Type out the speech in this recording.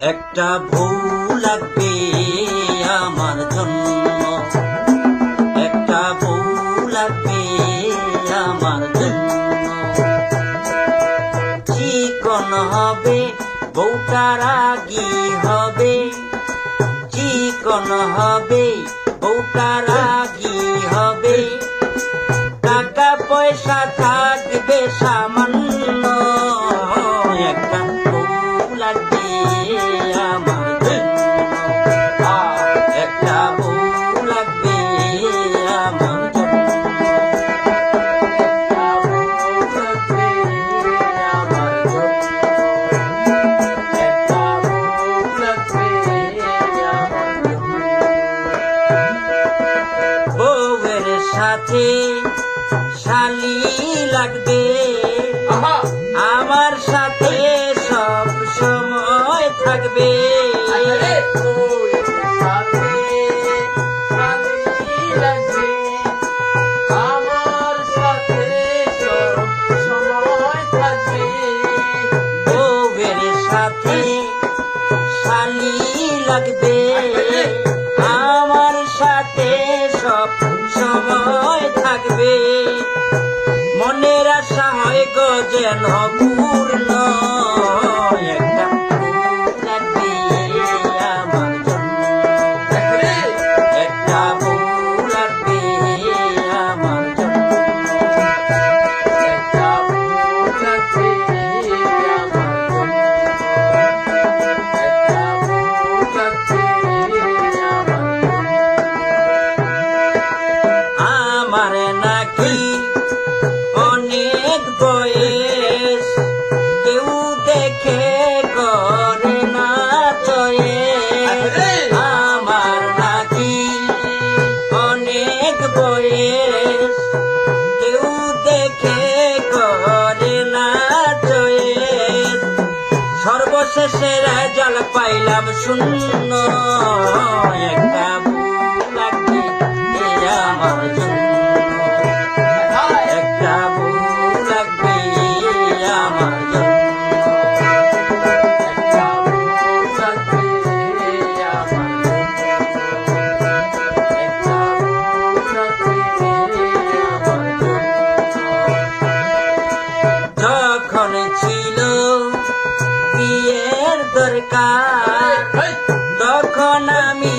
একটা বউ লাগবে আমার জন্য, একটা বউ লাগবে আমার জন্য। চিকন হবে বউটা রাগী হবে, চিকন হবে বউটা রাগী হবে। টাকা পয়সা থাকবে সামান্য, একটা বউ লাগবে আমার জন্য, একটা বউ লাগবে আমার জন্য, একটা বউ লাগবে আমার জন্য, একটা বউ লাগবে আমার জন্য। বউয়ের সাথে শালি লাগবে, আমার সাথে সব সময় থাকবে। আমার সাথে সব সময় থাকবে। বউয়ের সাথে শালি লাগবে, আমার সাথে সব সময় থাকবে। মনের আশা হয় গো যেন পূর্ণ, একটা বউ লাগবে আমার জন্য, একটা বউ লাগবে আমার জন্য, একটা বউ লাগবে আমার জন্য, একটা বউ লাগবে আমার জন্য। আমার নাকি অনেক বয়স, কেউ দেখে করে না চয়েস। আমার নাকি অনেক বয়স, কেউ দেখে করে না চয়েস। সর্বশেষে রেজাল পাইলাম শূন্য, একটা বউ লাগবে আমার জন্য, একটা বউ লাগবে আমার জন্য, একটা বউ লাগবে আমার জন্য, একটা বউ লাগবে আমার জন্য। যখন ছিল বিয়ের দরকার, তখন আমি